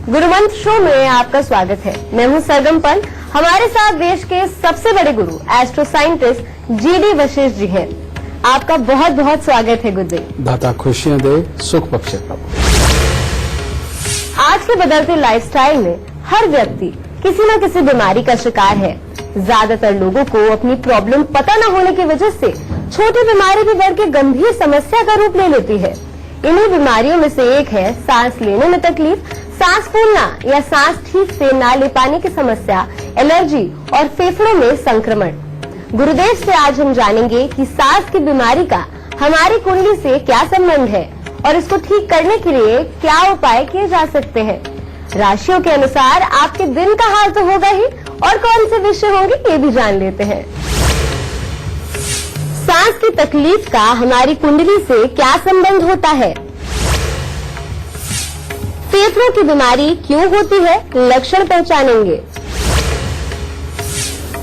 गुरुमंत्र show में आपका स्वागत है। मैं हूं सरगम पंत। हमारे साथ देश के सबसे बड़े गुरु astro scientist GD Vashishtha ji हैं। आपका बहुत बहुत स्वागत है गुरुदेव। दाता खुशियां दे, सुख बख्शे प्रभु। आज के बदलते लाइफस्टाइल में हर व्यक्ति किसी न किसी बीमारी का शिकार है। ज्यादातर लोगों को अपनी प्रॉब्लम पता न होने की वजह से छोटी बीमारी भी बढ़ के गंभीर समस्या का रूप ले लेती है। इन्हीं बीमारियों में से एक है सांस लेने में तकलीफ, सांस फूलना या सांस ठीक से ना ले पाने की समस्या, एलर्जी और फेफड़ों में संक्रमण। गुरुदेव से आज हम जानेंगे कि सांस की बीमारी का हमारी कुंडली से क्या संबंध है और इसको ठीक करने के लिए क्या उपाय किए जा सकते हैं। राशियों के अनुसार आपके दिन का हाल तो होगा ही, और कौन से विषय होंगे ये भी जान लेते हैं। सांस की तकलीफ का हमारी कुंडली से क्या संबंध होता है, फेफड़ों की बीमारी क्यों होती है, लक्षण पहचानेंगे।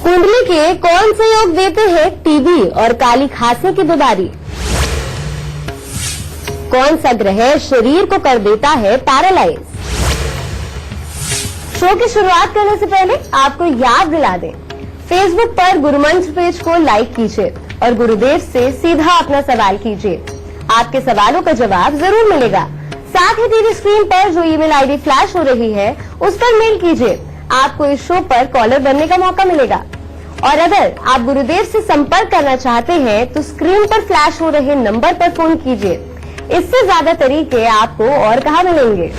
कुंडली के कौन से योग देते हैं टीबी और काली खांसी की बीमारी, कौन सा ग्रह शरीर को कर देता है पैरालाइज। शो की शुरुआत करने से पहले आपको याद दिला दें, फेसबुक पर गुरुमंत्र पेज को लाइक कीजिए और गुरुदेव से सीधा अपना सवाल कीजिए। आपके सवालों का जवाब जरूर मिलेगा। साथ ही टीवी स्क्रीन पर जो ईमेल आईडी फ्लैश हो रही है उस पर मेल कीजिए। आपको इस शो पर कॉलर बनने का मौका मिलेगा। और अगर आप गुरुदेव से संपर्क करना चाहते हैं तो स्क्रीन पर फ्लैश हो रहे नंबर पर फोन कीजिए। इससे ज्यादा तरीके आपको और कहाँ मिलेंगे।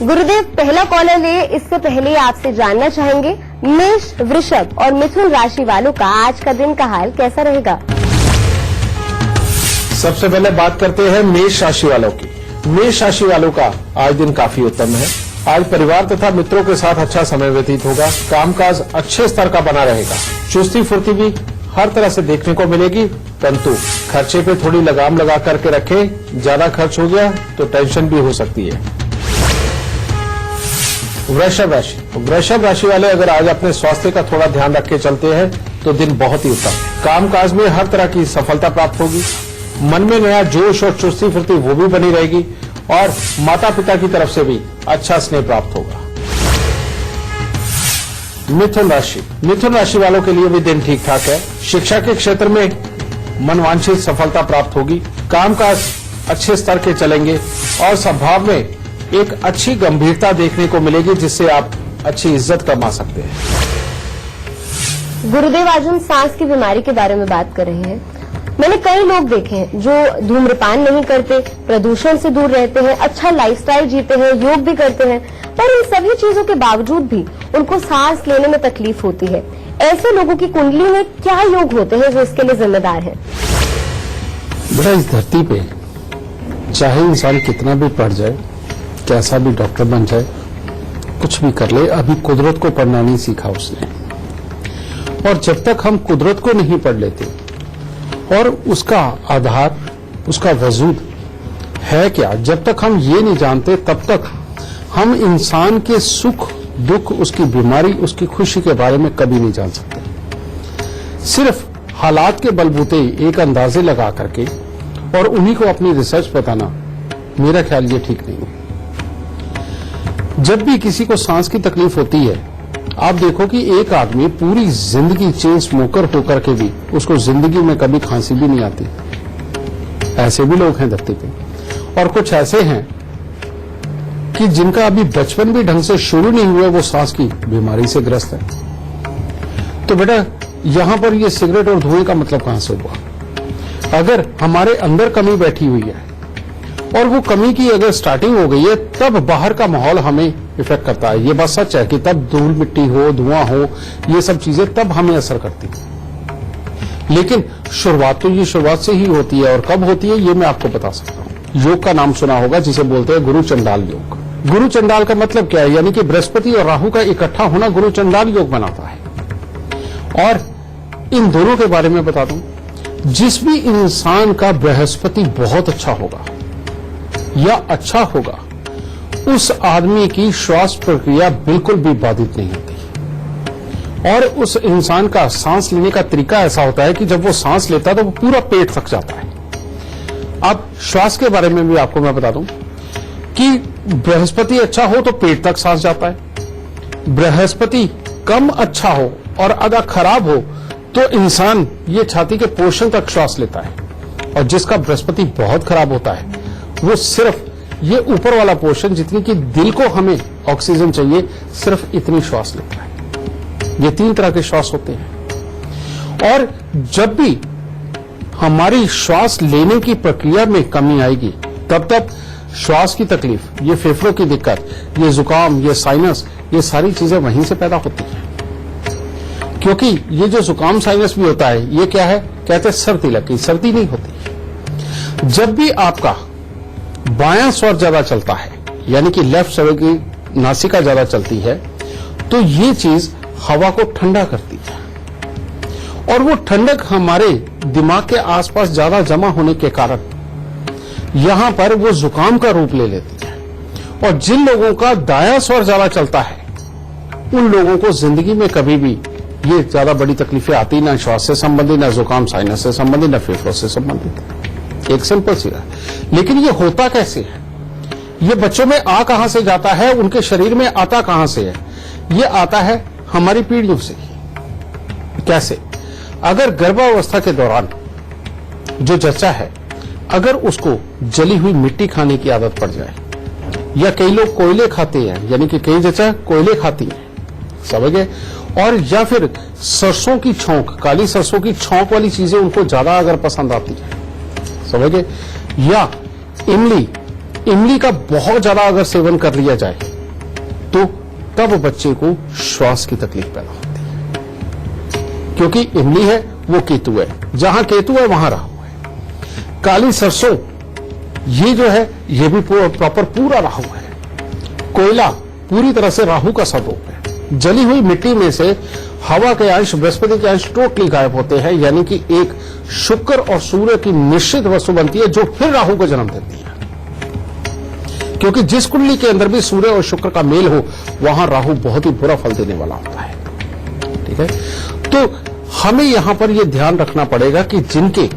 गुरुदेव पहला कॉलर ले, इससे पहले आपसे जानना चाहेंगे मेष, वृषभ और मिथुन राशि वालों का आज का दिन का हाल कैसा रहेगा। सबसे पहले बात करते हैं मेष राशि वालों की। मेष राशि वालों का आज दिन काफी उत्तम है। आज परिवार तथा मित्रों के साथ अच्छा समय व्यतीत होगा। कामकाज अच्छे स्तर का बना रहेगा। चुस्ती फुर्ती भी हर तरह से देखने को मिलेगी, परंतु खर्चे पे थोड़ी लगाम लगा करके रखें। ज्यादा खर्च हो गया तो टेंशन भी हो सकती है। वृषभ राशि, वृषभ राशि वाले अगर आज अपने स्वास्थ्य का थोड़ा ध्यान रख के चलते हैं तो दिन बहुत ही उत्तम। कामकाज में हर तरह की सफलता प्राप्त होगी। मन में नया जोश और चुस्ती फुर्ती वो भी बनी रहेगी और माता पिता की तरफ से भी अच्छा स्नेह प्राप्त होगा। मिथुन राशि, मिथुन राशि वालों के लिए भी दिन ठीक ठाक है। शिक्षा के क्षेत्र में मनवांछित सफलता प्राप्त होगी। कामकाज अच्छे स्तर के चलेंगे और स्वभाव में एक अच्छी गंभीरता देखने को मिलेगी, जिससे आप अच्छी इज्जत कमा सकते हैं। गुरुदेव, आज हम सांस की बीमारी के बारे में बात कर रहे हैं। मैंने कई लोग देखे हैं जो धूम्रपान नहीं करते, प्रदूषण से दूर रहते हैं, अच्छा लाइफस्टाइल जीते हैं, योग भी करते हैं, पर इन सभी चीजों के बावजूद भी उनको सांस लेने में तकलीफ होती है। ऐसे लोगों की कुंडली में क्या योग होते हैं जो इसके लिए जिम्मेदार है। बेटा, इस धरती पे चाहे इंसान कितना भी पढ़ जाए, कैसा भी डॉक्टर बन जाए, कुछ भी कर ले, अभी कुदरत को पढ़ना नहीं सीखा उसने। और जब तक हम कुदरत को नहीं पढ़ लेते और उसका आधार, उसका वजूद है क्या, जब तक हम ये नहीं जानते तब तक हम इंसान के सुख दुख, उसकी बीमारी, उसकी खुशी के बारे में कभी नहीं जान सकते। सिर्फ हालात के बलबूते एक अंदाजे लगा करके और उन्हीं को अपनी रिसर्च बताना, मेरा ख्याल ये ठीक नहीं है। जब भी किसी को सांस की तकलीफ होती है, आप देखो कि एक आदमी पूरी जिंदगी चेन स्मोकर होकर के भी उसको जिंदगी में कभी खांसी भी नहीं आती। ऐसे भी लोग हैं धरती पे। और कुछ ऐसे हैं कि जिनका अभी बचपन भी ढंग से शुरू नहीं हुआ, वो सांस की बीमारी से ग्रस्त है। तो बेटा, यहां पर ये सिगरेट और धुएं का मतलब कहां से हुआ। अगर हमारे अंदर कमी बैठी हुई है और वो कमी की अगर स्टार्टिंग हो गई है, तब बाहर का माहौल हमें इफेक्ट करता है। ये बात सच है कि तब धूल मिट्टी हो, धुआं हो, ये सब चीजें तब हमें असर करती है। लेकिन शुरुआत तो ये शुरुआत से ही होती है। और कब होती है ये मैं आपको बता सकता हूँ। योग का नाम सुना होगा, जिसे बोलते हैं गुरु चंडाल योग। गुरु चंडाल का मतलब क्या है, यानी कि बृहस्पति और राहु का इकट्ठा होना गुरु चंडाल योग बनाता है। और इन दोनों के बारे में बता दूं, जिस भी इंसान का बृहस्पति बहुत अच्छा होगा या अच्छा होगा, उस आदमी की श्वास प्रक्रिया बिल्कुल भी बाधित नहीं होती। और उस इंसान का सांस लेने का तरीका ऐसा होता है कि जब वो सांस लेता है तो वो पूरा पेट थक जाता है। अब श्वास के बारे में भी आपको मैं बता दूं कि बृहस्पति अच्छा हो तो पेट तक सांस जाता है, बृहस्पति कम अच्छा हो और अगर खराब हो तो इंसान ये छाती के पोर्शन तक श्वास लेता है, और जिसका बृहस्पति बहुत खराब होता है वो सिर्फ ये ऊपर वाला पोर्शन, जितनी कि दिल को हमें ऑक्सीजन चाहिए, सिर्फ इतनी श्वास लेता है। ये 3 तरह के श्वास होते हैं। और जब भी हमारी श्वास लेने की प्रक्रिया में कमी आएगी, तब श्वास की तकलीफ, ये फेफड़ों की दिक्कत, ये जुकाम, ये साइनस, ये सारी चीजें वहीं से पैदा होती हैं। क्योंकि ये जो जुकाम साइनस भी होता है, ये क्या है, कहते हैं सर्दी लग गई, सर्दी नहीं होती। जब भी आपका बायां स्वर ज्यादा चलता है, यानी कि लेफ्ट स्वर की नासिका ज्यादा चलती है, तो ये चीज हवा को ठंडा करती है, और वो ठंडक हमारे दिमाग के आसपास ज्यादा जमा होने के कारण यहां पर वो जुकाम का रूप ले लेती है। और जिन लोगों का दायां स्वर ज्यादा चलता है, उन लोगों को जिंदगी में कभी भी ये ज्यादा बड़ी तकलीफें आती, ना श्वास से संबंधित, ना जुकाम साइनस से संबंधित, ना फेफड़ों से संबंधित। एक सिंपल सी है। लेकिन ये होता कैसे है? ये बच्चों में आ कहां से जाता है, उनके शरीर में आता कहां से है? ये आता है हमारी पीढ़ियों से ही। कैसे? अगर गर्भावस्था के दौरान जो जच्चा है, अगर उसको जली हुई मिट्टी खाने की आदत पड़ जाए, या कई लोग कोयले खाते हैं, यानी कि कई जच्चा कोयले खाती हैं, समझ गए, और या फिर सरसों की छौंक, काली सरसों की छौंक वाली चीजें उनको ज्यादा अगर पसंद आती है, समझ गए, या इमली का बहुत ज्यादा अगर सेवन कर लिया जाए, तो तब बच्चे को श्वास की तकलीफ पैदा होती है। क्योंकि इमली है वो केतु है, जहां केतु है वहां राहु है। काली सरसों ये जो है, ये भी प्रॉपर पूरा राहु है। कोयला पूरी तरह से राहु का स्वरूप है। जली हुई मिट्टी में से हवा के अंश, बृहस्पति के अंश टोटली गायब होते हैं, यानी कि एक शुक्र और सूर्य की मिश्रित वस्तु बनती है, जो फिर राहु को जन्म देती है। क्योंकि जिस कुंडली के अंदर भी सूर्य और शुक्र का मेल हो, वहां राहु बहुत ही बुरा फल देने वाला होता है। ठीक है, तो हमें यहां पर यह ध्यान रखना पड़ेगा कि जिनके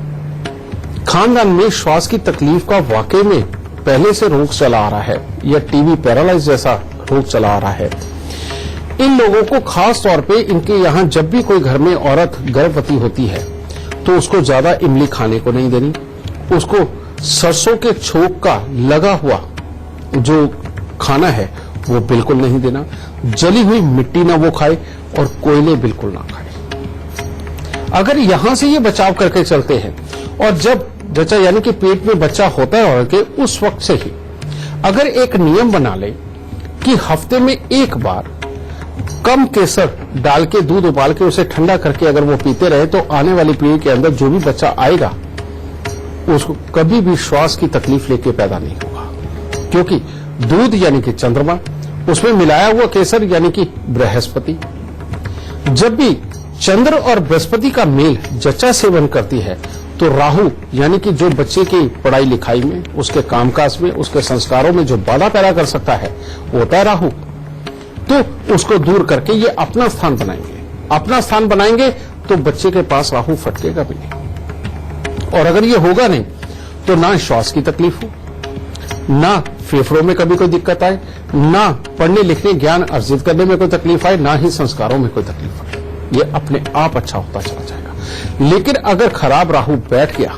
खानदान में श्वास की तकलीफ का वाकई में पहले से रोग चला आ रहा है, या टीबी पैरालाइज जैसा रोग चला आ रहा है, इन लोगों को खास तौर पे इनके यहां जब भी कोई घर में औरत गर्भवती होती है, तो उसको ज्यादा इमली खाने को नहीं देनी। उसको सरसों के छोक का लगा हुआ जो खाना है वो बिल्कुल नहीं देना। जली हुई मिट्टी ना वो खाए, और कोयले बिल्कुल ना खाए। अगर यहां से ये बचाव करके चलते हैं, और जब जच्चा यानी कि पेट में बच्चा होता है औरत के, उस वक्त से ही अगर एक नियम बना ले कि हफ्ते में एक बार कम केसर डाल के दूध उबाल के उसे ठंडा करके अगर वो पीते रहे, तो आने वाली पीढ़ी के अंदर जो भी बच्चा आएगा उसको कभी भी श्वास की तकलीफ लेके पैदा नहीं होगा। क्योंकि दूध यानी कि चंद्रमा, उसमें मिलाया हुआ केसर यानी कि बृहस्पति। जब भी चंद्र और बृहस्पति का मेल जच्चा सेवन करती है, तो राहु यानी कि जो बच्चे की पढ़ाई लिखाई में, उसके कामकाज में, उसके संस्कारों में जो बाधा पैदा कर सकता है, वो होता है राहु। तो उसको दूर करके ये अपना स्थान बनाएंगे। अपना स्थान बनाएंगे तो बच्चे के पास राहु फटकेगा भी नहीं। और अगर ये होगा नहीं, तो ना श्वास की तकलीफ हो, ना फेफड़ों में कभी कोई दिक्कत आए, ना पढ़ने लिखने ज्ञान अर्जित करने में कोई तकलीफ आए, ना ही संस्कारों में कोई तकलीफ आए। ये अपने आप अच्छा होता चला जाएगा। लेकिन अगर खराब राहु बैठ गया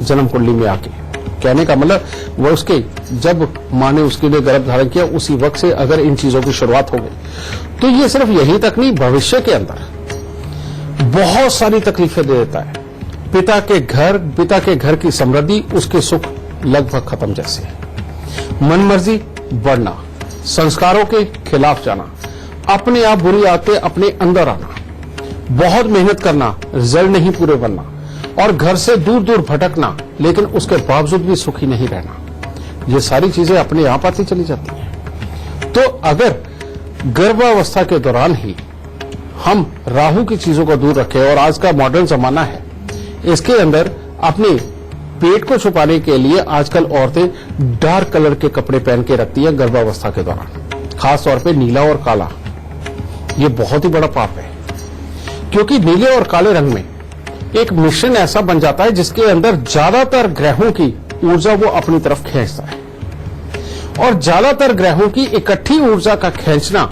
जन्म कुंडली में आके, कहने का मतलब वो उसके जब मां ने उसके लिए गर्भ धारण किया उसी वक्त से अगर इन चीजों की शुरुआत हो गई, तो ये सिर्फ यही तक नहीं, भविष्य के अंदर बहुत सारी तकलीफें दे देता है। पिता के घर की समृद्धि, उसके सुख लगभग खत्म जैसे है। मनमर्जी बढ़ना, संस्कारों के खिलाफ जाना, अपने आप बुरी आदतें अपने अंदर आना, बहुत मेहनत करना, रिजल्ट नहीं पूरे बनना, और घर से दूर दूर भटकना, लेकिन उसके बावजूद भी सुखी नहीं रहना, ये सारी चीजें अपने आप आती चली जाती हैं। तो अगर गर्भावस्था के दौरान ही हम राहु की चीजों को दूर रखें, और आज का मॉडर्न जमाना है, इसके अंदर अपने पेट को छुपाने के लिए आजकल औरतें डार्क कलर के कपड़े पहन के रखती हैं गर्भावस्था के दौरान, खास तौर पे नीला और काला। ये बहुत ही बड़ा पाप है, क्योंकि नीले और काले रंग में एक मिश्रण ऐसा बन जाता है जिसके अंदर ज्यादातर ग्रहों की ऊर्जा वो अपनी तरफ खींचता है, और ज्यादातर ग्रहों की इकट्ठी ऊर्जा का खींचना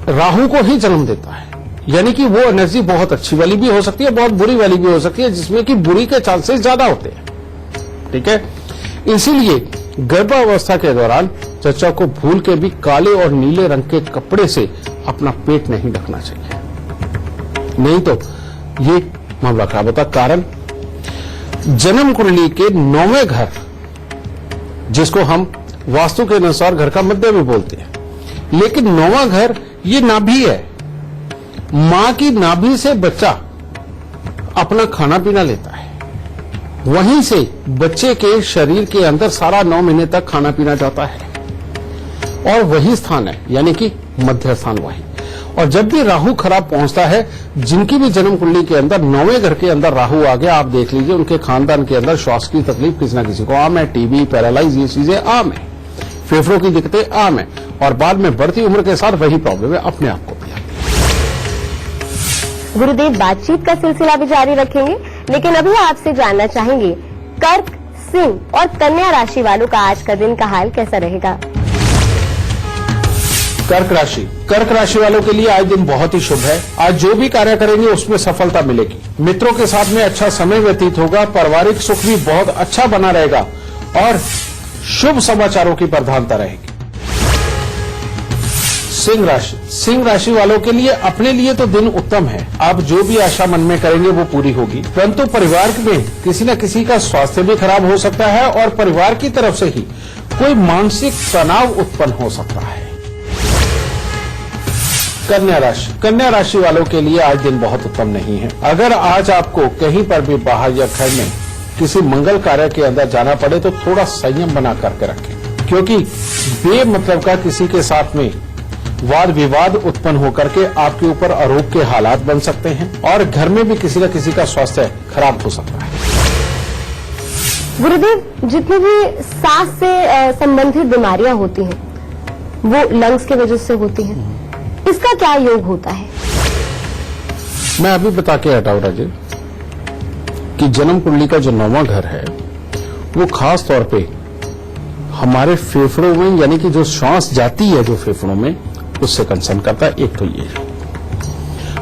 राहु को ही जन्म देता है। यानी कि वो एनर्जी बहुत अच्छी वाली भी हो सकती है, बहुत बुरी वाली भी हो सकती है, जिसमें कि बुरी के चांसेस ज्यादा होते हैं। ठीक है, इसीलिए गर्भावस्था के दौरान चचा को भूल के भी काले और नीले रंग के कपड़े से अपना पेट नहीं ढकना चाहिए, नहीं तो ये मामला खराब होता। कारण जन्म कुंडली के 9वें घर, जिसको हम वास्तु के अनुसार घर का मध्य भी बोलते हैं, लेकिन 9वां घर ये नाभि है। मां की नाभि से बच्चा अपना खाना पीना लेता है, वहीं से बच्चे के शरीर के अंदर सारा 9 महीने तक खाना पीना जाता है, और वही स्थान है, यानी कि मध्य स्थान वही। और जब भी राहु खराब पहुंचता है, जिनकी भी जन्म कुंडली के अंदर 9वें घर के अंदर राहु आ गया, आप देख लीजिए उनके खानदान के अंदर श्वास की तकलीफ किसी न किसी को आम है, टीबी, पैरालाइज, ये चीजें आम है, फेफड़ों की दिक्कतें आम है, और बाद में बढ़ती उम्र के साथ वही प्रॉब्लम है अपने आप को भी आती है। गुरुदेव, बातचीत का सिलसिला भी जारी रखेंगे, लेकिन अभी आपसे जानना चाहेंगे कर्क, सिंह और कन्या राशि वालों का आज का दिन का हाल कैसा रहेगा। कर्क राशि वालों के लिए आज दिन बहुत ही शुभ है। आज जो भी कार्य करेंगे उसमें सफलता मिलेगी। मित्रों के साथ में अच्छा समय व्यतीत होगा, पारिवारिक सुख भी बहुत अच्छा बना रहेगा और शुभ समाचारों की प्रधानता रहेगी। सिंह राशि वालों के लिए अपने लिए तो दिन उत्तम है। आप जो भी आशा मन में करेंगे वो पूरी होगी, परंतु परिवार में किसी न किसी का स्वास्थ्य भी खराब हो सकता है और परिवार की तरफ से ही कोई मानसिक तनाव उत्पन्न हो सकता है। कन्या राशि वालों के लिए आज दिन बहुत उत्तम नहीं है। अगर आज आपको कहीं पर भी बाहर या घर में किसी मंगल कार्य के अंदर जाना पड़े तो थोड़ा संयम बना करके रखें, क्योंकि बेमतलब का किसी के साथ में वाद विवाद उत्पन्न होकर के आपके ऊपर आरोप के हालात बन सकते हैं और घर में भी किसी न किसी का स्वास्थ्य खराब हो सकता है। गुरुदेव, जितनी भी सांस से संबंधित बीमारियां होती हैं वो लंग्स की वजह से होती हैं, इसका क्या योग होता है? मैं अभी बता के हटाऊं राजे कि जन्म कुंडली का जो 9वां घर है वो खास तौर पे हमारे फेफड़ों में, यानी कि जो श्वास जाती है जो फेफड़ों में, उससे कंसर्न करता है। एक तो ये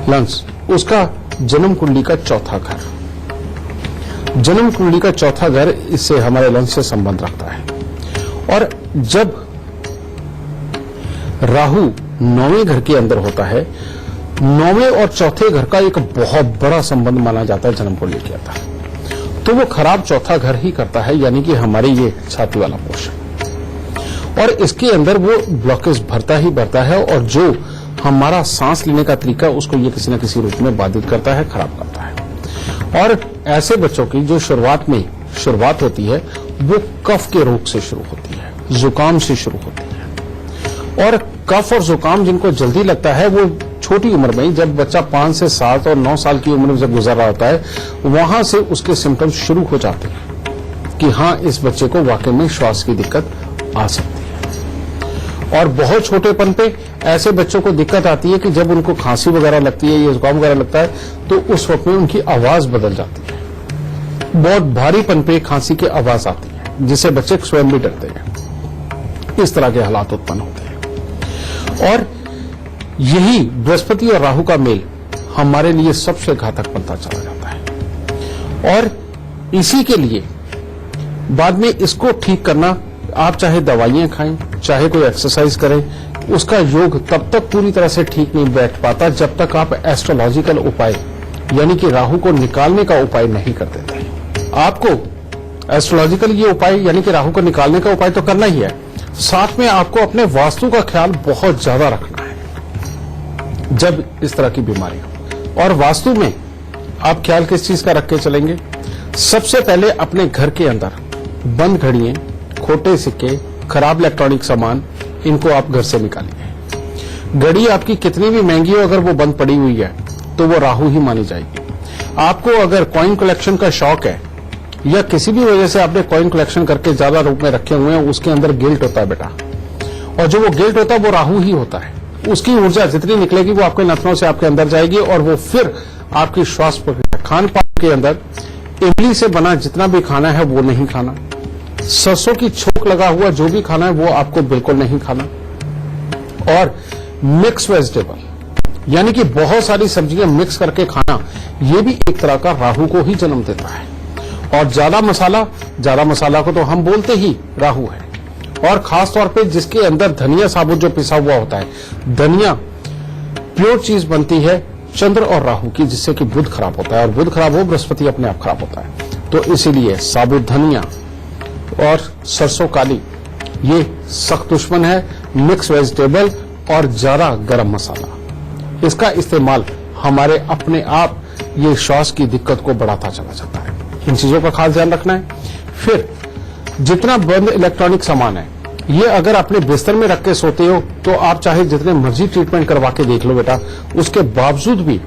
लंग्स, उसका जन्म कुंडली का चौथा घर, जन्म कुंडली का चौथा घर इससे हमारे लंग्स से संबंध रखता है। और जब राहु 9वें घर के अंदर होता है, 9वें और चौथे घर का एक बहुत बड़ा संबंध माना जाता है जन्म कुंडली के अंदर, तो वो खराब चौथा घर ही करता है, यानी कि हमारे ये छाती वाला पोर्शन, और इसके अंदर वो ब्लॉकेज भरता ही भरता है और जो हमारा सांस लेने का तरीका उसको ये किसी न किसी रूप में बाधित करता है, खराब करता है। और ऐसे बच्चों की जो शुरुआत होती है वो कफ के रोग से शुरू होती है, जुकाम से शुरू होती है। और कफ और जुकाम जिनको जल्दी लगता है वो छोटी उम्र में, जब बच्चा 5 से 7 और 9 साल की उम्र में जब गुजर रहा होता है, वहां से उसके सिम्टम्स शुरू हो जाते हैं कि हाँ, इस बच्चे को वाकई में श्वास की दिक्कत आ सकती है। और बहुत छोटेपन पे ऐसे बच्चों को दिक्कत आती है कि जब उनको खांसी वगैरह लगती है या जुकाम वगैरह लगता है तो उस वक्त में उनकी आवाज बदल जाती है, बहुत भारीपन पे खांसी की आवाज आती है, जिससे बच्चे स्वयं भी डरते हैं। इस तरह के हालात उत्पन्न होते हैं। और यही बृहस्पति और राहु का मेल हमारे लिए सबसे घातक बनता चला जाता है। और इसी के लिए बाद में इसको ठीक करना, आप चाहे दवाइयां खाएं, चाहे कोई एक्सरसाइज करें, उसका योग तब तक पूरी तरह से ठीक नहीं बैठ पाता जब तक आप एस्ट्रोलॉजिकल उपाय, यानी कि राहु को निकालने का उपाय नहीं कर देते। आपको एस्ट्रोलॉजिकल ये उपाय, यानी कि राहु को निकालने का उपाय तो करना ही है, साथ में आपको अपने वास्तु का ख्याल बहुत ज्यादा रखना है जब इस तरह की बीमारी हो। और वास्तु में आप ख्याल किस चीज का रख के चलेंगे? सबसे पहले अपने घर के अंदर बंद घड़ियां, खोटे सिक्के, खराब इलेक्ट्रॉनिक सामान, इनको आप घर से निकालिए। घड़ी आपकी कितनी भी महंगी हो, अगर वो बंद पड़ी हुई है तो वो राहु ही मानी जाएगी। आपको अगर कॉइन कलेक्शन का शौक है या किसी भी वजह से आपने कॉइन कलेक्शन करके ज्यादा रूप में रखे हुए हैं, उसके अंदर गिल्ट होता है बेटा, और जो वो गिल्ट होता है वो राहु ही होता है। उसकी ऊर्जा जितनी निकलेगी वो आपके नथनों से आपके अंदर जाएगी और वो फिर आपकी श्वास प्रक्रिया, खान पान के अंदर इमली से बना जितना भी खाना है वो नहीं खाना, सरसों की छोक लगा हुआ जो भी खाना है वो आपको बिल्कुल नहीं खाना। और मिक्स वेजिटेबल यानी कि बहुत सारी सब्जियां मिक्स करके खाना, ये भी एक तरह का राहु को ही जन्म देता है। और ज्यादा मसाला को तो हम बोलते ही राहु है। और खास तौर पे जिसके अंदर धनिया साबुत जो पिसा हुआ होता है, धनिया प्योर चीज बनती है चंद्र और राहु की, जिससे कि बुध खराब होता है, और बुध खराब हो बृहस्पति अपने आप खराब होता है। तो इसीलिए साबुत धनिया और सरसों काली ये सख्त दुश्मन है। मिक्स वेजिटेबल और ज्यादा गरम मसाला, इसका इस्तेमाल हमारे अपने आप ये श्वास की दिक्कत को बढ़ाता चला जाता है। इन चीजों का खास ध्यान रखना है। फिर जितना बंद इलेक्ट्रॉनिक सामान है, ये अगर अपने बिस्तर में रख के सोते हो तो आप चाहे जितने मर्जी ट्रीटमेंट करवा के देख लो बेटा, उसके बावजूद भी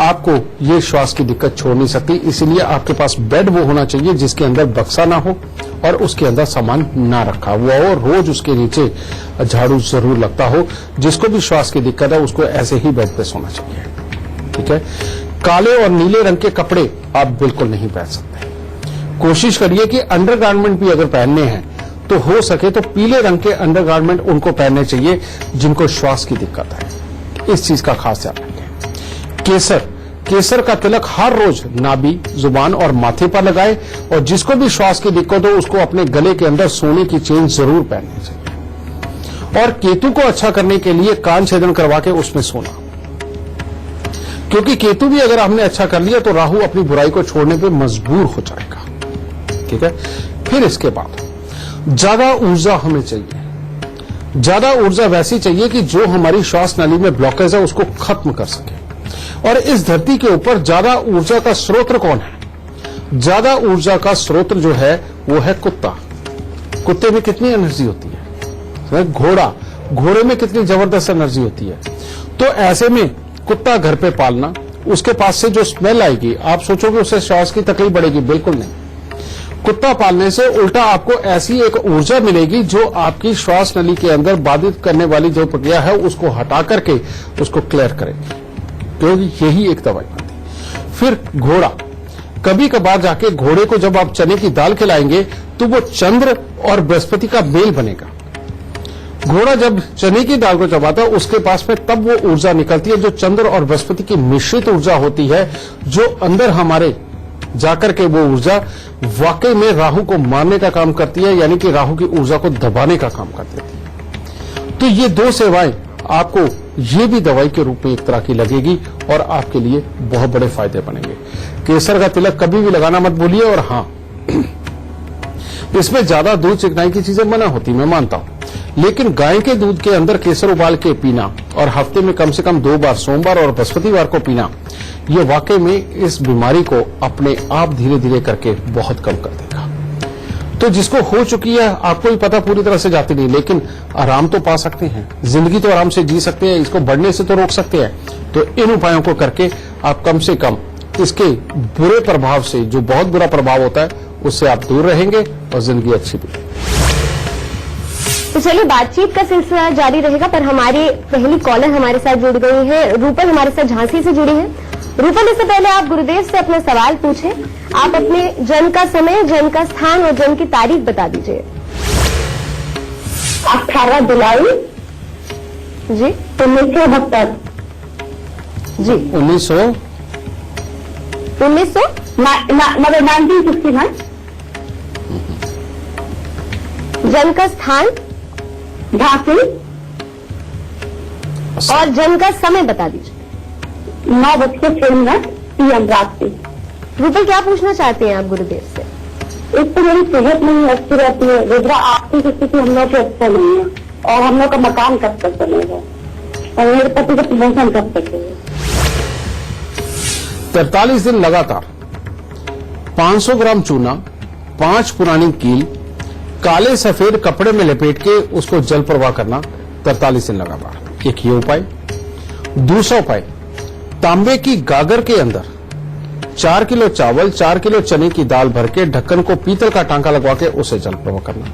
आपको ये श्वास की दिक्कत छोड़ नहीं सकती। इसीलिए आपके पास बेड वो होना चाहिए जिसके अंदर बक्सा ना हो और उसके अंदर सामान ना रखा हुआ हो, रोज उसके नीचे झाड़ू जरूर लगता हो। जिसको भी श्वास की दिक्कत है उसको ऐसे ही बेड पे सोना चाहिए, ठीक है। काले और नीले रंग के कपड़े आप बिल्कुल नहीं पहन सकते। कोशिश करिए कि अंडरगारमेंट भी अगर पहनने हैं तो हो सके तो पीले रंग के अंडरगारमेंट उनको पहनने चाहिए जिनको श्वास की दिक्कत है। इस चीज का खास ध्यान रखें। केसर का तिलक हर रोज नाभि, जुबान और माथे पर लगाए, और जिसको भी श्वास की दिक्कत हो उसको अपने गले के अंदर सोने की चेन जरूर पहननी चाहिए। और केतु को अच्छा करने के लिए कान छेदन करवा के उसमें सोना, क्योंकि केतु भी अगर हमने अच्छा कर लिया तो राहु अपनी बुराई को छोड़ने पे मजबूर हो जाएगा, ठीक है। फिर इसके बाद ज्यादा ऊर्जा हमें चाहिए। ज्यादा ऊर्जा वैसी चाहिए कि जो हमारी श्वास नली में ब्लॉकेज है उसको खत्म कर सके। और इस धरती के ऊपर ज्यादा ऊर्जा का स्रोत कौन है? ज्यादा ऊर्जा का स्रोत जो है वो है कुत्ता। कुत्ते में कितनी एनर्जी होती है? घोड़े में कितनी जबरदस्त एनर्जी होती है। तो ऐसे में कुत्ता घर पे पालना, उसके पास से जो स्मेल आएगी आप सोचोगे उससे श्वास की तकलीफ बढ़ेगी, बिल्कुल नहीं। कुत्ता पालने से उल्टा आपको ऐसी एक ऊर्जा मिलेगी जो आपकी श्वास नली के अंदर बाधित करने वाली जो प्रक्रिया है उसको हटा करके उसको क्लियर करेगी, क्योंकि यही एक दवाई बनती है। फिर घोड़ा, कभी कभार जाके घोड़े को जब आप चने की दाल खिलाएंगे तो वो चंद्र और बृहस्पति का मेल बनेगा। घोड़ा जब चने की दाल को चबाता है उसके पास में तब वो ऊर्जा निकलती है जो चंद्र और बृहस्पति की मिश्रित ऊर्जा होती है, जो अंदर हमारे जाकर के वो ऊर्जा वाकई में राहु को मारने का काम करती है, यानी कि राहु की ऊर्जा को दबाने का काम कर देती है। तो ये दो सेवाएं आपको ये भी दवाई के रूप में एक तरह की लगेगी और आपके लिए बहुत बड़े फायदे बनेंगे। केसर का तिलक कभी भी लगाना मत भूलिए। और हाँ, इसमें ज्यादा दूध चिकनाई की चीजें मना होती, मैं मानता हूं, लेकिन गाय के दूध के अंदर केसर उबाल के पीना और हफ्ते में कम से कम 2 बार, सोमवार और बृहस्पतिवार को पीना, ये वाकई में इस बीमारी को अपने आप धीरे धीरे करके बहुत कम कर देगा। तो जिसको हो चुकी है आपको ही पता, पूरी तरह से जाती नहीं, लेकिन आराम तो पा सकते हैं, जिंदगी तो आराम से जी सकते हैं, इसको बढ़ने से तो रोक सकते हैं। तो इन उपायों को करके आप कम से कम इसके बुरे प्रभाव से, जो बहुत बुरा प्रभाव होता है, उससे आप दूर रहेंगे और जिंदगी अच्छी भी। तो चलिए बातचीत का सिलसिला जारी रहेगा, पर हमारी पहली कॉलर हमारे साथ जुड़ गई है। रूपल हमारे साथ झांसी से जुड़ी है। रूपल, इससे पहले आप गुरुदेव से अपना सवाल पूछे। आप अपने जन्म का समय, जन्म का स्थान और जन्म की तारीख बता दीजिए। 18 जुलाई जी 1972। जी 1900 1969। जन्म का स्थान झांसी और जन्म का समय बता दीजिए। 9:06 PM रात से। रूपल, क्या पूछना चाहते हैं आप गुरुदेव से? एक तो मेरी सेहत नहीं अच्छी रहती है रुद्रा, आपकी स्थिति हम लोग की अच्छा नहीं है, और हम लोग का मकान कब तक बनेगा, और मेरे पति का प्रमोशन कब तक है। 43 दिन लगातार 500 ग्राम चूना, 5 पुरानी कील काले सफेद कपड़े में लपेट के उसको जल प्रवाह करना 43 दिन लगातार। एक ये उपाय। दूसरा उपाय, तांबे की गागर के अंदर 4 किलो चावल, 4 किलो चने की दाल भर के ढक्कन को पीतल का टांका लगवा के उसे जल प्रवाह करना।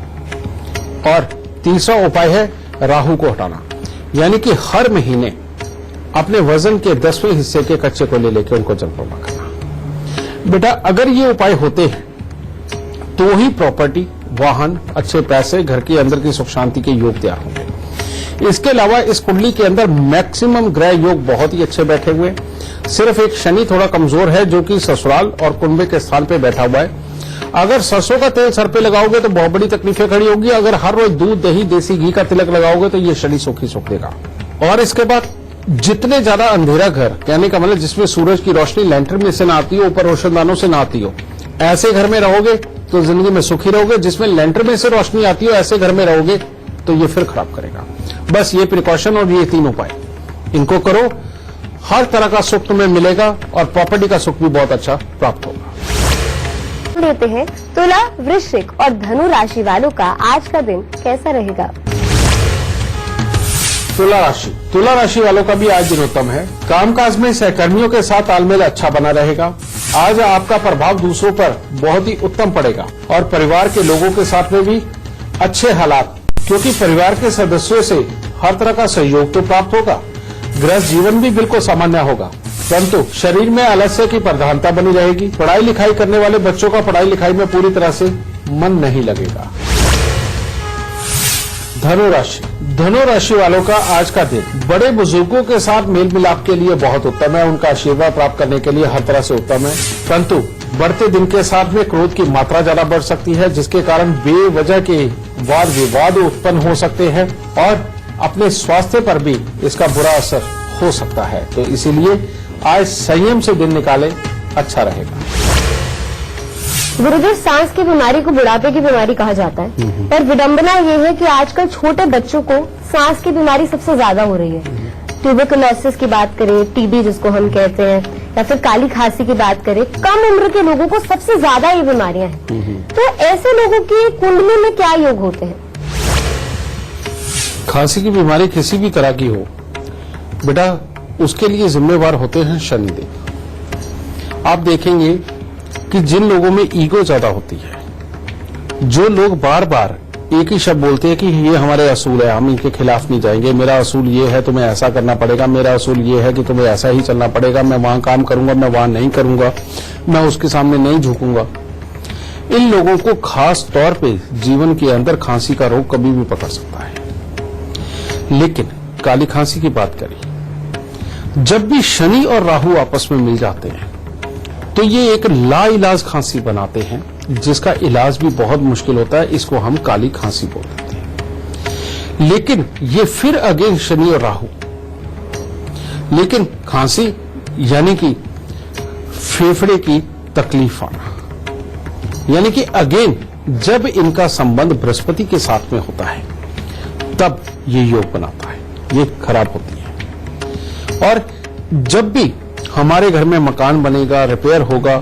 और तीसरा उपाय है राहु को हटाना, यानी कि हर महीने अपने वजन के 10वें हिस्से के कच्चे को ले लेके उनको जल प्रवाह करना। बेटा, अगर ये उपाय होते हैं तो ही प्रॉपर्टी, वाहन, अच्छे पैसे, घर के अंदर की सुख शांति के योग तैयार होंगे। इसके अलावा इस कुंडली के अंदर मैक्सिमम ग्रह योग बहुत ही अच्छे बैठे हुए हैं। सिर्फ एक शनि थोड़ा कमजोर है, जो कि ससुराल और कुंभे के स्थान पे बैठा हुआ है। अगर सरसों का तेल सर पे लगाओगे तो बहुत बड़ी तकलीफें खड़ी होगी। अगर हर रोज दूध, दही, देसी घी का तिलक लगाओगे तो ये शनि सुख ही सुख देगा। और इसके बाद जितने ज्यादा अंधेरा घर, कहने का मतलब जिसमें सूरज की रोशनी लैंटर्न में से ना आती हो, ऊपर रोशनदानों से ना आती हो, ऐसे घर में रहोगे तो जिंदगी में सुखी रहोगे। जिसमें लैंटर्न में से रोशनी आती हो, ऐसे घर में रहोगे तो ये फिर खराब करेगा। बस ये प्रिकॉशन और ये 3 उपाय इनको करो, हर तरह का सुख तुम्हें मिलेगा और प्रॉपर्टी का सुख भी बहुत अच्छा प्राप्त होगा। लेते हैं तुला, वृश्चिक और धनु राशि वालों का आज का दिन कैसा रहेगा। तुला राशि वालों का भी आज दिन उत्तम है। कामकाज में सहकर्मियों के साथ तालमेल अच्छा बना रहेगा। आज आपका प्रभाव दूसरों पर बहुत ही उत्तम पड़ेगा और परिवार के लोगों के साथ में भी अच्छे हालात, क्योंकि परिवार के सदस्यों से हर तरह का सहयोग तो प्राप्त होगा। गृहस्थ जीवन भी बिल्कुल सामान्य होगा, परंतु शरीर में आलस्य की प्रधानता बनी रहेगी। पढ़ाई लिखाई करने वाले बच्चों का पढ़ाई लिखाई में पूरी तरह से मन नहीं लगेगा। धनु राशि वालों का आज का दिन बड़े बुजुर्गों के साथ मेल मिलाप के लिए बहुत उत्तम है। उनका आशीर्वाद प्राप्त करने के लिए हर तरह से उत्तम है, परंतु बढ़ते दिन के साथ में क्रोध की मात्रा ज्यादा बढ़ सकती है, जिसके कारण बेवजह के वाद विवाद उत्पन्न हो सकते हैं और अपने स्वास्थ्य पर भी इसका बुरा असर हो सकता है। तो इसीलिए आज संयम से दिन निकाले, अच्छा रहेगा। गुरुदेव, सांस की बीमारी को बुढ़ापे की बीमारी कहा जाता है, पर विडंबना ये है कि आजकल छोटे बच्चों को सांस की बीमारी सबसे ज्यादा हो रही है। ट्यूबरकुलोसिस की बात करें, टीबी जिसको हम कहते हैं, या फिर काली खांसी की बात करें, कम उम्र के लोगों को सबसे ज्यादा ये बीमारियां हैं। तो ऐसे लोगों की कुंडली में क्या योग होते हैं? खांसी की बीमारी किसी भी तरह की हो बेटा, उसके लिए जिम्मेवार होते हैं शनिदेव। आप देखेंगे कि जिन लोगों में ईगो ज्यादा होती है, जो लोग बार बार एक ही शब्द बोलते हैं कि ये हमारे असूल है, हम इनके खिलाफ नहीं जाएंगे, मेरा असूल ये है, तुम्हें ऐसा करना पड़ेगा, मेरा असूल ये है कि तुम्हें ऐसा ही चलना पड़ेगा, मैं वहां काम करूंगा, मैं वहां नहीं करूंगा, मैं उसके सामने नहीं झुकूंगा। इन लोगों को खास तौर पे जीवन के अंदर खांसी का रोग कभी भी पकड़ सकता है। लेकिन काली खांसी की बात करें, जब भी शनि और राहु आपस में मिल जाते हैं तो ये एक लाइलाज खांसी बनाते हैं, जिसका इलाज भी बहुत मुश्किल होता है। इसको हम काली खांसी बोल देते हैं। लेकिन ये फिर अगेन शनि और राहु, लेकिन खांसी यानी कि फेफड़े की तकलीफ आना, यानी कि अगेन जब इनका संबंध बृहस्पति के साथ में होता है तब ये योग बनाता है, ये खराब होती है। और जब भी हमारे घर में मकान बनेगा, रिपेयर होगा,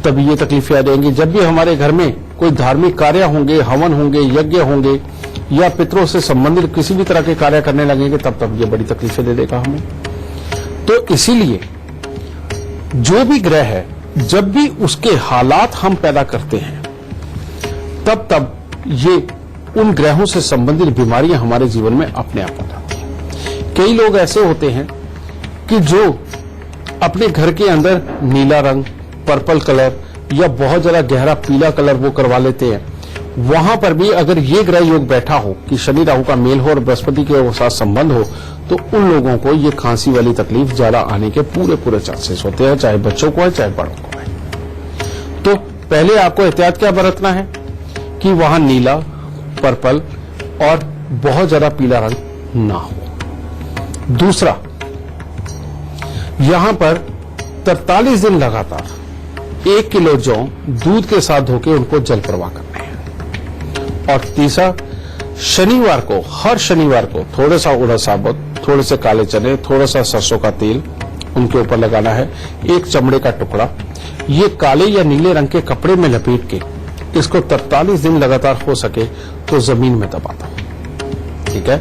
तब ये तकलीफें आ जाएंगी। जब भी हमारे घर में कोई धार्मिक कार्य होंगे, हवन होंगे, यज्ञ होंगे या पितरों से संबंधित किसी भी तरह के कार्य करने लगेंगे, तब ये बड़ी तकलीफें दे देगा हमें। तो इसीलिए जो भी ग्रह है, जब भी उसके हालात हम पैदा करते हैं, तब ये उन ग्रहों से संबंधित बीमारियां हमारे जीवन में अपने आप आ जाती हैं। कई लोग ऐसे होते हैं कि जो अपने घर के अंदर नीला रंग, पर्पल कलर या बहुत ज्यादा गहरा पीला कलर वो करवा लेते हैं। वहां पर भी अगर ये ग्रह योग बैठा हो कि शनि राहु का मेल हो और बृहस्पति के साथ संबंध हो, तो उन लोगों को ये खांसी वाली तकलीफ ज्यादा आने के पूरे चांसेस होते हैं, चाहे बच्चों को है चाहे बड़ों को है। तो पहले आपको एहतियात क्या बरतना है कि वहां नीला, पर्पल और बहुत ज्यादा पीला रंग ना हो। दूसरा, यहां पर 43 दिन लगातार 1 किलो जौ दूध के साथ धोके उनको जल प्रवाह करने हैं। और तीसरा, शनिवार को, हर शनिवार को थोड़ा सा उड़द साबुत, थोड़े से काले चने, थोड़ा सा सरसों का तेल उनके ऊपर लगाना है। एक चमड़े का टुकड़ा ये काले या नीले रंग के कपड़े में लपेट के इसको 43 दिन लगातार हो सके तो जमीन में दबा दो, ठीक है।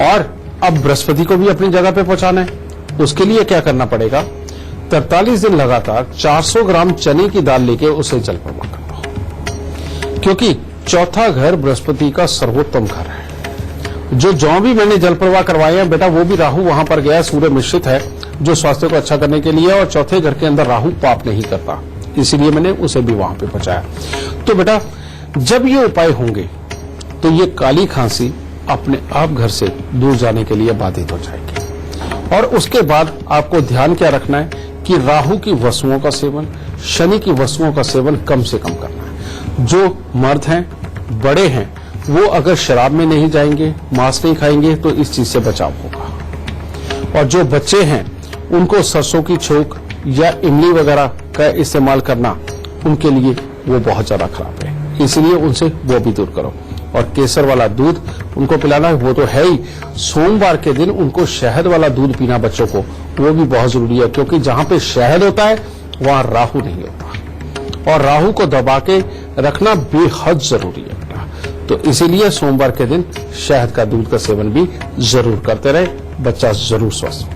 और अब बृहस्पति को भी अपनी जगह पे पहुंचाना है। उसके लिए क्या करना पड़ेगा, 43 दिन लगातार 400 ग्राम चने की दाल लेके उसे जल प्रवाह करना, क्योंकि चौथा घर बृहस्पति का सर्वोत्तम घर है। जो जौ भी मैंने जल प्रवाह करवाए हैं बेटा, वो भी राहु वहां पर गया, सूर्य मिश्रित है, जो स्वास्थ्य को अच्छा करने के लिए, और चौथे घर के अंदर राहु पाप नहीं करता, इसीलिए मैंने उसे भी वहां पे पहुंचाया। तो बेटा जब ये उपाय होंगे तो ये काली खांसी अपने आप घर से दूर जाने के लिए बाधित हो जाएगी। और उसके बाद आपको ध्यान क्या रखना है कि राहु की वस्तुओं का सेवन, शनि की वस्तुओं का सेवन कम से कम करना है। जो मर्द हैं, बड़े हैं, वो अगर शराब में नहीं जाएंगे, मांस नहीं खाएंगे तो इस चीज से बचाव होगा। और जो बच्चे हैं उनको सरसों की छोक या इमली वगैरह का इस्तेमाल करना उनके लिए वो बहुत ज्यादा खराब है, इसलिए उनसे वो भी दूर करो। और केसर वाला दूध उनको पिलाना, वो तो है ही। सोमवार के दिन उनको शहद वाला दूध पीना बच्चों को, वो भी बहुत जरूरी है, क्योंकि जहां पे शहद होता है वहां राहु नहीं होता, और राहु को दबा के रखना बेहद जरूरी है। तो इसीलिए सोमवार के दिन शहद का दूध का सेवन भी जरूर करते रहे, बच्चा जरूर स्वस्थ।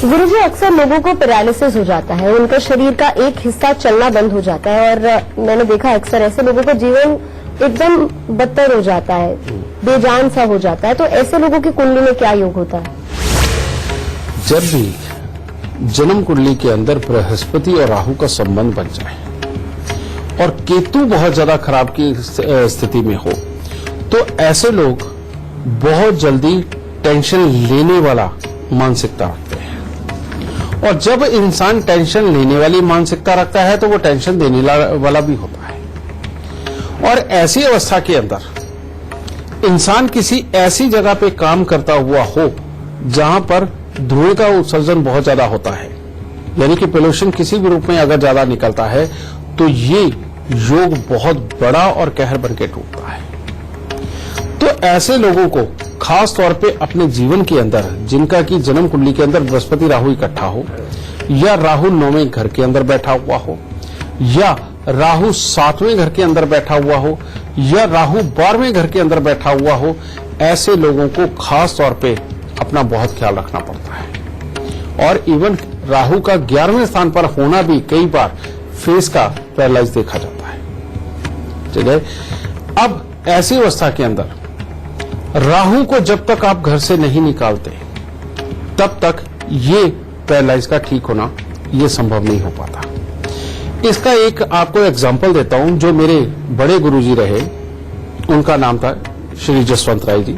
गुरुजी, अक्सर लोगों को पैरालिसिस हो जाता है, उनका शरीर का एक हिस्सा चलना बंद हो जाता है, और मैंने देखा अक्सर ऐसे लोगों का जीवन एकदम बदतर हो जाता है, बेजान सा हो जाता है। तो ऐसे लोगों की कुंडली में क्या योग होता है? जब भी जन्म कुंडली के अंदर बृहस्पति और राहु का संबंध बन जाए और केतु बहुत ज्यादा खराब की स्थिति में हो, तो ऐसे लोग बहुत जल्दी टेंशन लेने वाला मानसिकता रखते हैं। और जब इंसान टेंशन लेने वाली मानसिकता रखता है तो वो टेंशन देने वाला भी होता है। और ऐसी अवस्था के अंदर इंसान किसी ऐसी जगह पे काम करता हुआ हो जहां पर धुएं का उत्सर्जन बहुत ज्यादा होता है, यानी कि पोल्यूशन किसी भी रूप में अगर ज्यादा निकलता है, तो ये योग बहुत बड़ा और कहर बन के टूटता है। तो ऐसे लोगों को खास तौर पे अपने जीवन के अंदर, जिनका कि जन्म कुंडली के अंदर बृहस्पति राहु इकट्ठा हो, या राहु 9वें घर के अंदर बैठा हुआ हो, या राहु 7वें घर के अंदर बैठा हुआ हो, या राहु 12वें घर के अंदर बैठा हुआ हो, ऐसे लोगों को खास तौर पे अपना बहुत ख्याल रखना पड़ता है। और इवन राहु का 11वें स्थान पर होना भी कई बार फेस का पैरालाइज देखा जाता है। ठीक है, अब ऐसी अवस्था के अंदर राहु को जब तक आप घर से नहीं निकालते तब तक ये पैरालाइज का ठीक होना ये संभव नहीं हो पाता। इसका एक आपको एग्जांपल देता हूं। जो मेरे बड़े गुरुजी रहे, उनका नाम था श्री जसवंत राय जी।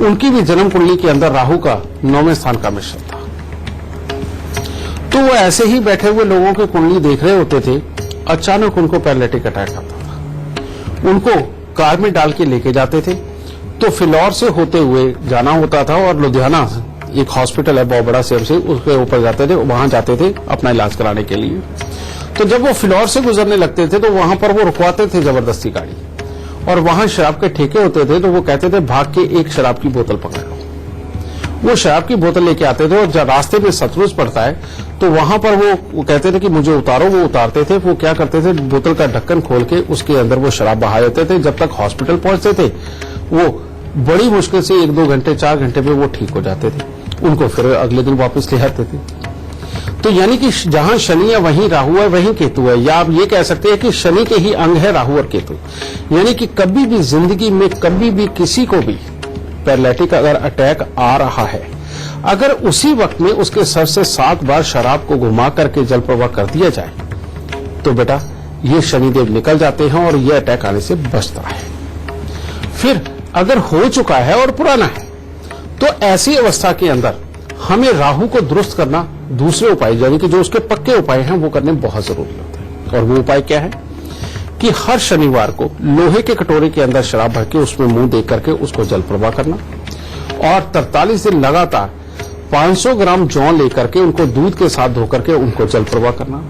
उनकी भी जन्म कुंडली के अंदर राहु का 9वें स्थान का मिश्रण था। तो वो ऐसे ही बैठे हुए लोगों की कुंडली देख रहे होते थे, अचानक उनको पैरालिटिक अटैक आता था। उनको कार में डाल के लेके जाते थे, तो फिलौर से होते हुए जाना होता था, और लुधियाना एक हॉस्पिटल है बहुत बड़ा सीएमसी, उसके ऊपर जाते थे, वहां जाते थे अपना इलाज कराने के लिए। तो जब वो फिलौर से गुजरने लगते थे तो वहां पर वो रुकवाते थे जबरदस्ती गाड़ी, और वहां शराब के ठेके होते थे, तो वो कहते थे भाग के एक शराब की बोतल पकड़ लो। वो शराब की बोतल लेके आते थे, और जब रास्ते में सतलुज पड़ता है तो वहां पर वो कहते थे कि मुझे उतारो। वो उतारते थे। वो क्या करते थे, बोतल का ढक्कन खोल के उसके अंदर वो शराब बहा देते थे। जब तक हॉस्पिटल पहुंचते थे वो बड़ी मुश्किल से 1-2 घंटे 4 घंटे में वो ठीक हो जाते थे। उनको फिर अगले दिन वापस ले आते थे। तो यानी कि जहां शनि है वहीं राहु है, वहीं केतु है, या आप ये कह सकते हैं कि शनि के ही अंग है राहु और केतु। यानी कि कभी भी जिंदगी में कभी भी किसी को भी पैरालिटिक अगर अटैक आ रहा है, अगर उसी वक्त में उसके सर से 7 बार शराब को घुमा करके जल प्रवाह कर दिया जाए तो बेटा ये शनिदेव निकल जाते हैं और ये अटैक आने से बचता है। फिर अगर हो चुका है और पुराना है तो ऐसी अवस्था के अंदर हमें राहु को दुरुस्त करना, दूसरे उपाय यानी कि जो उसके पक्के उपाय हैं वो करने बहुत जरूरी होते हैं। और वो उपाय क्या है कि हर शनिवार को लोहे के कटोरे के अंदर शराब भर के उसमें मुंह दे करके उसको जल प्रवाह करना, और 43 दिन लगातार 500 ग्राम जौ लेकर के उनको दूध के साथ धो करके उनको जल प्रवाह करना,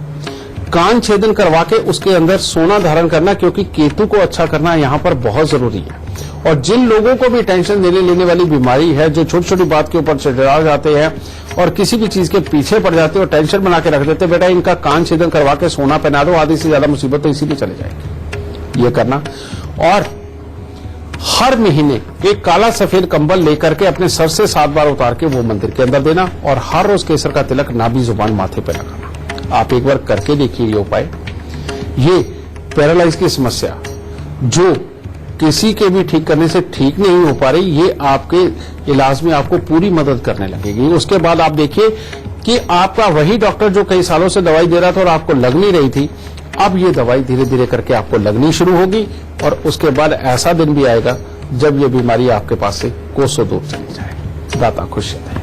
कान छेदन करवा के उसके अंदर सोना धारण करना, क्योंकि केतु को अच्छा करना यहाँ पर बहुत जरूरी है। और जिन लोगों को भी टेंशन लेने वाली बीमारी है, जो छोटी छोटी बात के ऊपर चढ़ा जाते हैं और किसी भी चीज के पीछे पड़ जाते हैं और टेंशन बना के रख देते, बेटा इनका कान छेदन करवा के सोना पहना दो, आधी से ज्यादा मुसीबत तो इसीलिए चले जाएगी। ये करना, और हर महीने एक काला सफेद कंबल लेकर के अपने सर से 7 बार उतार के वो मंदिर के अंदर देना, और हर रोज केसर का तिलक नाभि जुबान माथे पर लगाना। आप एक बार करके देखिए ये उपाय। ये पैरालाइज की समस्या जो किसी के भी ठीक करने से ठीक नहीं हो पा रही, ये आपके इलाज में आपको पूरी मदद करने लगेगी। उसके बाद आप देखिए कि आपका वही डॉक्टर जो कई सालों से दवाई दे रहा था और आपको लग नहीं रही थी, अब ये दवाई धीरे धीरे करके आपको लगनी शुरू होगी और उसके बाद ऐसा दिन भी आएगा जब ये बीमारी आपके पास से कोसों दूर चली जाए। दाता खुश रहे।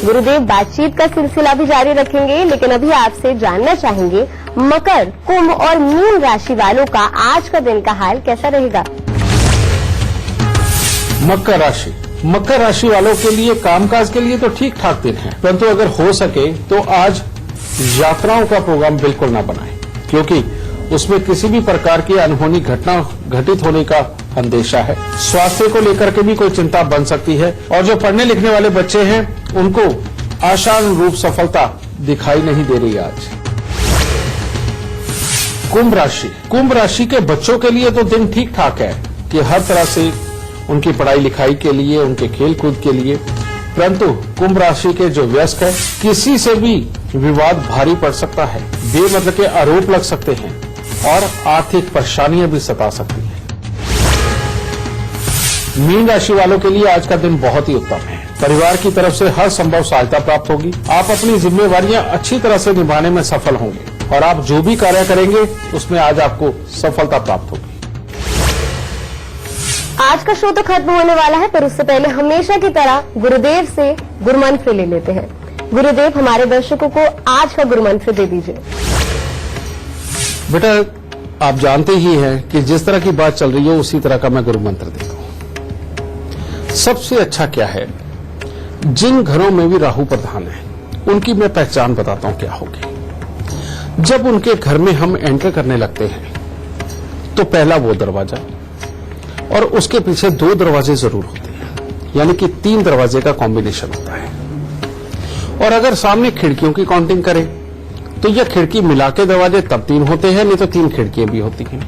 गुरुदेव बातचीत का सिलसिला भी जारी रखेंगे, लेकिन अभी आपसे जानना चाहेंगे मकर, कुंभ और मीन राशि वालों का आज का दिन का हाल कैसा रहेगा। मकर राशि वालों के लिए कामकाज के लिए तो ठीक ठाक दिन है, परंतु अगर हो सके तो आज यात्राओं का प्रोग्राम बिल्कुल ना बनाएं, क्योंकि उसमें किसी भी प्रकार की अनहोनी घटना घटित होने का अंदेशा है। स्वास्थ्य को लेकर के भी कोई चिंता बन सकती है और जो पढ़ने लिखने वाले बच्चे हैं उनको आशानुरूप सफलता दिखाई नहीं दे रही आज। कुंभ राशि के बच्चों के लिए तो दिन ठीक ठाक है कि हर तरह से उनकी पढ़ाई लिखाई के लिए, उनके खेल कूद के लिए, परंतु कुंभ राशि के जो वयस्क है किसी से भी विवाद भारी पड़ सकता है, बेमतलब के आरोप लग सकते हैं और आर्थिक परेशानियां भी सता सकती हैं। मीन राशि वालों के लिए आज का दिन बहुत ही उत्तम है। परिवार की तरफ से हर संभव सहायता प्राप्त होगी। आप अपनी जिम्मेवारियां अच्छी तरह से निभाने में सफल होंगे और आप जो भी कार्य करेंगे उसमें आज आपको सफलता प्राप्त होगी। आज का शो तो खत्म होने वाला है, पर उससे पहले हमेशा की तरह गुरुदेव से गुरुमंत्र ले लेते हैं। गुरुदेव, हमारे दर्शकों को आज का गुरुमंत्र दे दीजिए। बेटा, आप जानते ही हैं कि जिस तरह की बात चल रही है उसी तरह का मैं गुरुमंत्र देता हूं। सबसे अच्छा क्या है, जिन घरों में भी राहु प्रधान है उनकी मैं पहचान बताता हूं क्या होगी। जब उनके घर में हम एंटर करने लगते हैं तो पहला वो दरवाजा और उसके पीछे 2 दरवाजे जरूर होते हैं, यानी कि 3 दरवाजे का कॉम्बिनेशन होता है। और अगर सामने खिड़कियों की काउंटिंग करें तो यह खिड़की मिला के दरवाजे तब 3 होते हैं, नहीं तो 3 खिड़कियां भी होती हैं।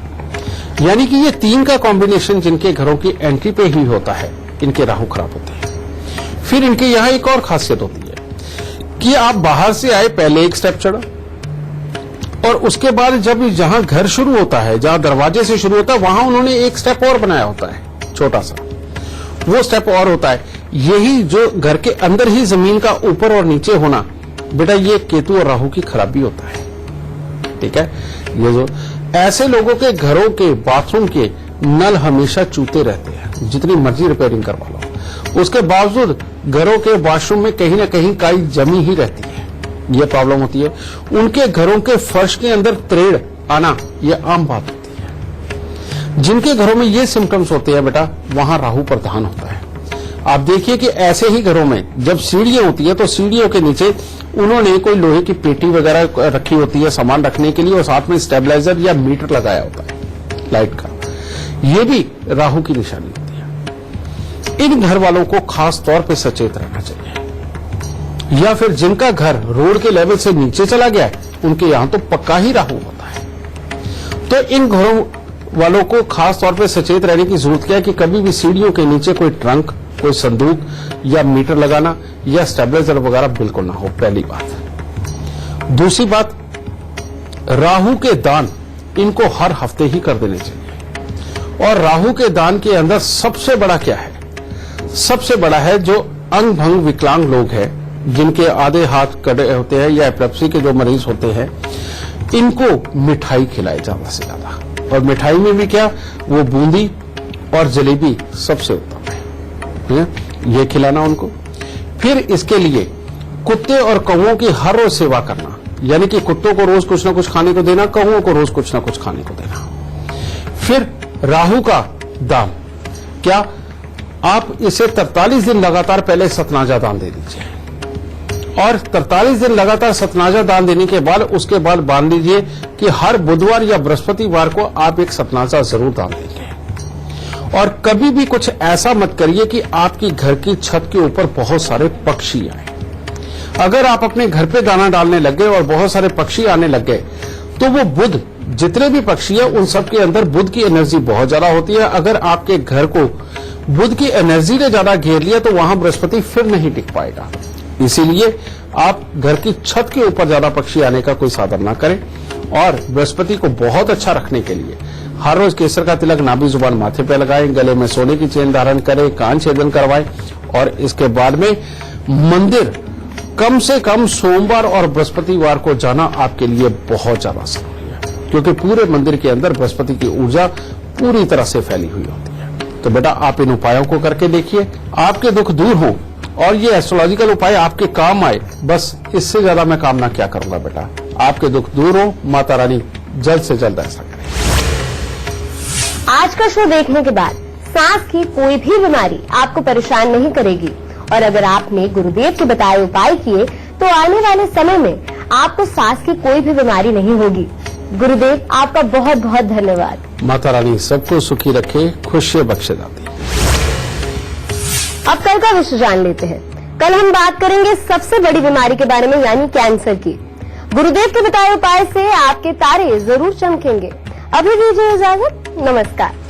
यानी कि ये 3 का कॉम्बिनेशन जिनके घरों की एंट्री पे ही होता है, इनके राहु खराब होते हैं। फिर इनके यहां एक और खासियत होती है कि आप बाहर से आए, पहले एक स्टेप चढ़ा और उसके बाद जब जहां घर शुरू होता है, जहां दरवाजे से शुरू होता है, वहां उन्होंने एक स्टेप और बनाया होता है, छोटा सा, वो स्टेप और होता है। यही जो घर के अंदर ही जमीन का ऊपर और नीचे होना, बेटा ये केतु और राहु की खराबी होता है। ठीक है, ये जो ऐसे लोगों के घरों के बाथरूम के नल हमेशा चूते रहते हैं, जितनी मर्जी रिपेयरिंग करवा लो, उसके बावजूद घरों के वॉशरूम में कहीं ना कहीं काई जमी ही रहती है, ये प्रॉब्लम होती है। उनके घरों के फर्श के अंदर त्रेड़ आना, ये आम बात होती है। जिनके घरों में ये सिम्टम्स होते हैं बेटा, वहां राहु प्रधान होता है। आप देखिए कि ऐसे ही घरों में जब सीढ़ियां होती है तो सीढ़ियों के नीचे उन्होंने कोई लोहे की पेटी वगैरह रखी होती है सामान रखने के लिए, और साथ में स्टेबलाइजर या मीटर लगाया होता है लाइट का। ये भी राहु की निशानी होती है। इन घर वालों को खास तौर पे सचेत रहना चाहिए। या फिर जिनका घर रोड के लेवल से नीचे चला गया है, उनके यहां तो पक्का ही राहु होता है। तो इन घरों वालों को खास तौर पे सचेत रहने की जरूरत क्या है कि कभी भी सीढ़ियों के नीचे कोई ट्रंक, कोई संदूक या मीटर लगाना या स्टेबलाइजर वगैरह बिल्कुल ना हो, पहली बात। दूसरी बात, राहु के दान इनको हर हफ्ते ही कर देने चाहिए। और राहु के दान के अंदर सबसे बड़ा क्या है? सबसे बड़ा है जो अंग भंग विकलांग लोग हैं, जिनके आधे हाथ कटे होते हैं या एपिलेप्सी के जो मरीज होते हैं, इनको मिठाई खिलाई ज्यादा से ज्यादा। और मिठाई में भी क्या, वो बूंदी और जलेबी सबसे उत्तम है, ये खिलाना उनको। फिर इसके लिए कुत्ते और कौओं की हर रोज सेवा करना, यानी कि कुत्तों को रोज कुछ ना कुछ खाने को देना, कौओं को रोज कुछ ना कुछ खाने को देना। फिर राहु का दान, क्या आप इसे 43 दिन लगातार पहले सतनाजा दान दे दीजिए, और 43 दिन लगातार सतनाजा दान देने के बाद उसके बाद बांध लीजिए कि हर बुधवार या बृहस्पतिवार को आप एक सतनाजा जरूर दान देंगे। और कभी भी कुछ ऐसा मत करिए कि आपकी घर की छत के ऊपर बहुत सारे पक्षी आए। अगर आप अपने घर पे दाना डालने लग गए और बहुत सारे पक्षी आने लग गए, तो वो बुध, जितने भी पक्षी है उन सब के अंदर बुध की एनर्जी बहुत ज्यादा होती है। अगर आपके घर को बुध की एनर्जी ने ज्यादा घेर लिया तो वहां बृहस्पति फिर नहीं टिक पाएगा। इसीलिए आप घर की छत के ऊपर ज्यादा पक्षी आने का कोई साधन ना करें। और बृहस्पति को बहुत अच्छा रखने के लिए हर रोज केसर का तिलक नाभि जुबान माथे पे लगाएं, गले में सोने की चेन धारण करें, कान छेदन करवाएं, और इसके बाद में मंदिर कम से कम सोमवार और बृहस्पतिवार को जाना आपके लिए बहुत ज्यादा जरूरी है, क्योंकि पूरे मंदिर के अंदर बृहस्पति की ऊर्जा पूरी तरह से फैली हुई होती है। तो बेटा आप इन उपायों को करके देखिए, आपके दुख दूर हो और ये एस्ट्रोलॉजिकल उपाय आपके काम आए। बस इससे ज्यादा मैं कामना क्या करूंगा बेटा, आपके दुख दूर हो, माता रानी जल्द से जल्द ऐसा करें। आज का शो देखने के बाद सांस की कोई भी बीमारी आपको परेशान नहीं करेगी और अगर आपने गुरुदेव के बताए उपाय किए तो आने वाले समय में आपको सांस की कोई भी बीमारी नहीं होगी। गुरुदेव आपका बहुत बहुत धन्यवाद। माता रानी सबको सुखी रखे, खुशियां बख्शे दाती। अब कल का विषय जान लेते हैं। कल हम बात करेंगे सबसे बड़ी बीमारी के बारे में, यानी कैंसर की। गुरुदेव के बताए उपाय से आपके तारे जरूर चमकेंगे। अभी दीजिए इजाजत, नमस्कार।